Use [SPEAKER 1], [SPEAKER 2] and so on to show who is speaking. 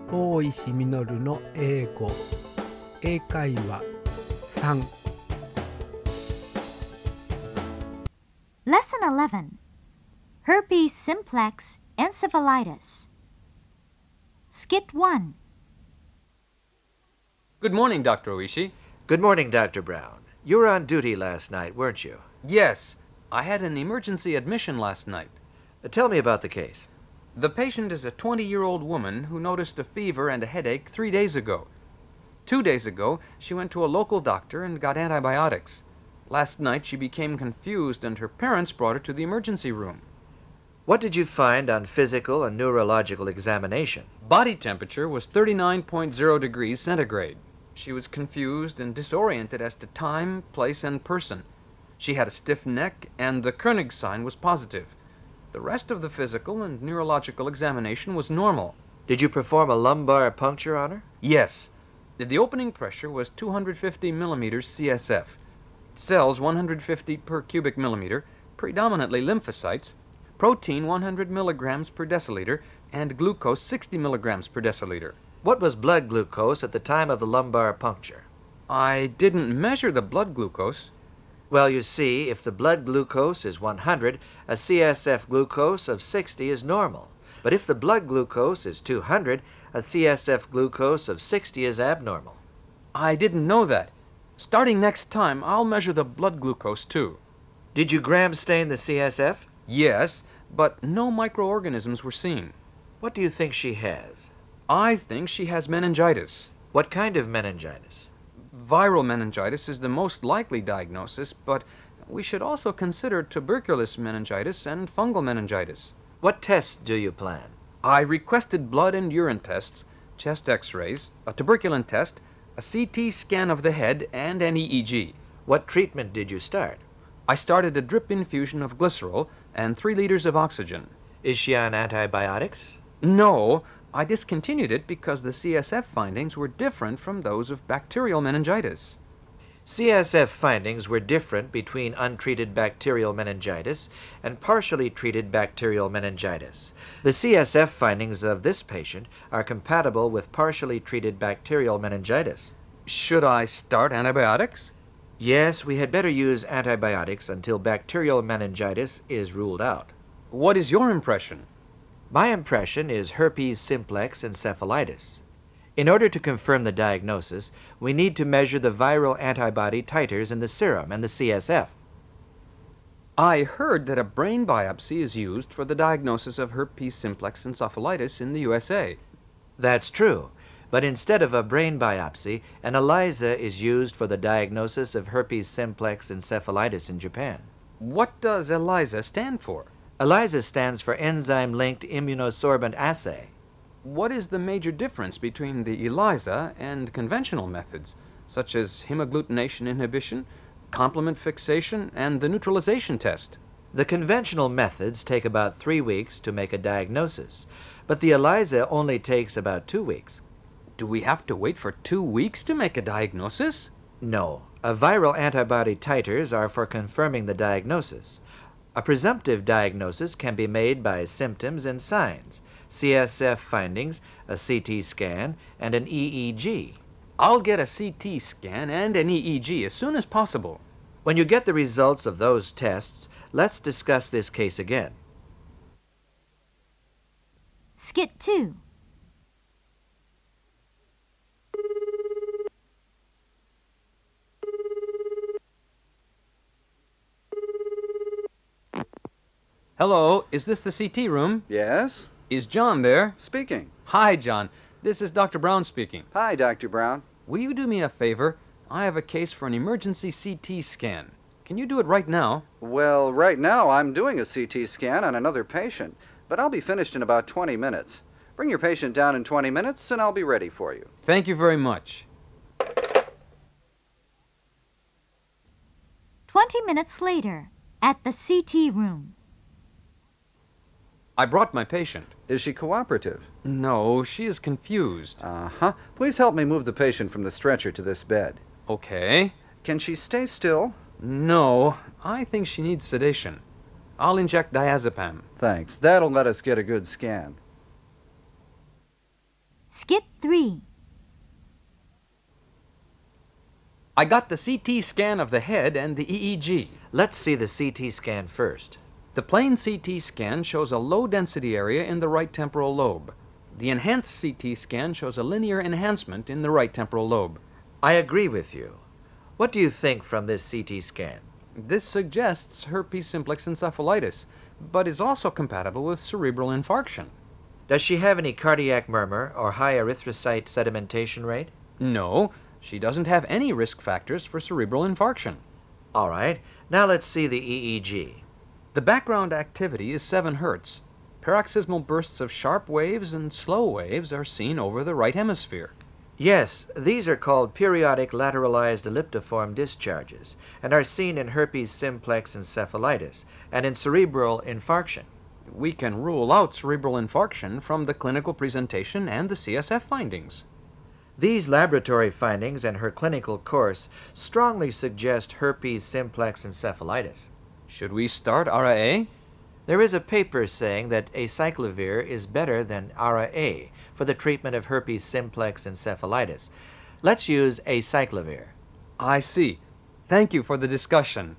[SPEAKER 1] 大石実の英語英会話3
[SPEAKER 2] Lesson 11 Herpes Simplex Encephalitis Skit 1
[SPEAKER 3] Good morning, Dr. Oishi.
[SPEAKER 4] Good morning, Dr. Brown. You were on duty last night, weren't you?
[SPEAKER 3] Yes, I had an emergency admission last night.
[SPEAKER 4] Tell me about the case.
[SPEAKER 3] The patient is a 20-year-old woman who noticed a fever and a headache 3 days ago. 2 days ago, she went to a local doctor and got antibiotics. Last night, she became confused and her parents brought her to the emergency room.
[SPEAKER 4] What did you find on physical and neurological examination?
[SPEAKER 3] Body temperature was 39.0 degrees centigrade. She was confused and disoriented as to time, place, and person. She had a stiff neck, and the Koenig sign was positive. The rest of the physical and neurological examination was normal.
[SPEAKER 4] Did you perform a lumbar puncture on her?
[SPEAKER 3] Yes. The opening pressure was 250 millimeters CSF. Cells 150 per cubic millimeter, predominantly lymphocytes, protein 100 milligrams per deciliter, and glucose 60 milligrams per deciliter.
[SPEAKER 4] What was blood glucose at the time of the lumbar puncture?
[SPEAKER 3] I didn't measure the blood glucose.
[SPEAKER 4] Well, you see, if the blood glucose is 100, a CSF glucose of 60 is normal. But if the blood glucose is 200, a CSF glucose of 60 is abnormal.
[SPEAKER 3] I didn't know that. Starting next time, I'll measure the blood glucose too.
[SPEAKER 4] Did you gram stain the CSF?
[SPEAKER 3] Yes, but no microorganisms were seen.
[SPEAKER 4] What do you think she has?
[SPEAKER 3] I think she has meningitis.
[SPEAKER 4] What kind of meningitis?
[SPEAKER 3] Viral meningitis is the most likely diagnosis, but we should also consider tuberculous meningitis and fungal meningitis.
[SPEAKER 4] What tests do you plan?
[SPEAKER 3] I requested blood and urine tests, chest x-rays, a tuberculin test, a CT scan of the head, and an EEG.
[SPEAKER 4] What treatment did you start?
[SPEAKER 3] I started a drip infusion of glycerol and 3 liters of oxygen.
[SPEAKER 4] Is she on antibiotics?
[SPEAKER 3] No, I discontinued it because the CSF findings were different from those of bacterial meningitis.
[SPEAKER 4] CSF findings were different between untreated bacterial meningitis and partially treated bacterial meningitis. The CSF findings of this patient are compatible with partially treated bacterial meningitis.
[SPEAKER 3] Should I start antibiotics?
[SPEAKER 4] Yes, we had better use antibiotics until bacterial meningitis is ruled out.
[SPEAKER 3] What is your impression?
[SPEAKER 4] My impression is herpes simplex encephalitis. In order to confirm the diagnosis, we need to measure the viral antibody titers in the serum and the CSF.
[SPEAKER 3] I heard that a brain biopsy is used for the diagnosis of herpes simplex encephalitis in the USA.
[SPEAKER 4] That's true, but instead of a brain biopsy, an ELISA is used for the diagnosis of herpes simplex encephalitis in Japan.
[SPEAKER 3] What does ELISA stand for?
[SPEAKER 4] ELISA stands for Enzyme-Linked Immunosorbent Assay.
[SPEAKER 3] What is the major difference between the ELISA and conventional methods, such as hemagglutination inhibition, complement fixation, and the neutralization test?
[SPEAKER 4] The conventional methods take about 3 weeks to make a diagnosis, but the ELISA only takes about 2 weeks.
[SPEAKER 3] Do we have to wait for 2 weeks to make a diagnosis?
[SPEAKER 4] No. Viral antibody titers are for confirming the diagnosis. A presumptive diagnosis can be made by symptoms and signs, CSF findings, a CT scan, and an EEG.
[SPEAKER 3] I'll get a CT scan and an EEG as soon as possible.
[SPEAKER 4] When you get the results of those tests, let's discuss this case again.
[SPEAKER 2] Skit 2
[SPEAKER 3] Hello, is this the CT room?
[SPEAKER 5] Yes?
[SPEAKER 3] Is John there?
[SPEAKER 5] Speaking.
[SPEAKER 3] Hi, John. This is Dr. Brown speaking.
[SPEAKER 5] Hi, Dr. Brown.
[SPEAKER 3] Will you do me a favor? I have a case for an emergency CT scan. Can you do it right now?
[SPEAKER 5] Well, right now I'm doing a CT scan on another patient, but I'll be finished in about 20 minutes. Bring your patient down in 20 minutes and I'll be ready for you.
[SPEAKER 3] Thank you very much.
[SPEAKER 2] 20 minutes later, at the CT room.
[SPEAKER 3] I brought my patient.
[SPEAKER 5] Is she cooperative?
[SPEAKER 3] No, she is confused.
[SPEAKER 5] Uh-huh. Please help me move the patient from the stretcher to this bed.
[SPEAKER 3] Okay.
[SPEAKER 5] Can she stay still?
[SPEAKER 3] No, I think she needs sedation. I'll inject diazepam.
[SPEAKER 5] Thanks. That'll let us get a good scan.
[SPEAKER 2] Skit 3.
[SPEAKER 3] I got the CT scan of the head and the EEG.
[SPEAKER 4] Let's see the CT scan first.
[SPEAKER 3] The plain CT scan shows a low-density area in the right temporal lobe. The enhanced CT scan shows a linear enhancement in the right temporal lobe.
[SPEAKER 4] I agree with you. What do you think from this CT scan?
[SPEAKER 3] This suggests herpes simplex encephalitis, but is also compatible with cerebral infarction.
[SPEAKER 4] Does she have any cardiac murmur or high erythrocyte sedimentation rate?
[SPEAKER 3] No, she doesn't have any risk factors for cerebral infarction.
[SPEAKER 4] All right, now let's see the EEG.
[SPEAKER 3] The background activity is 7 Hertz. Paroxysmal bursts of sharp waves and slow waves are seen over the right hemisphere.
[SPEAKER 4] Yes, these are called periodic lateralized elliptiform discharges and are seen in herpes simplex encephalitis and in cerebral infarction.
[SPEAKER 3] We can rule out cerebral infarction from the clinical presentation and the CSF findings.
[SPEAKER 4] These laboratory findings and her clinical course strongly suggest herpes simplex encephalitis.
[SPEAKER 3] Should we start RA?
[SPEAKER 4] There is a paper saying that acyclovir is better than ARA for the treatment of herpes simplex encephalitis. Let's use acyclovir.
[SPEAKER 3] I see. Thank you for the discussion.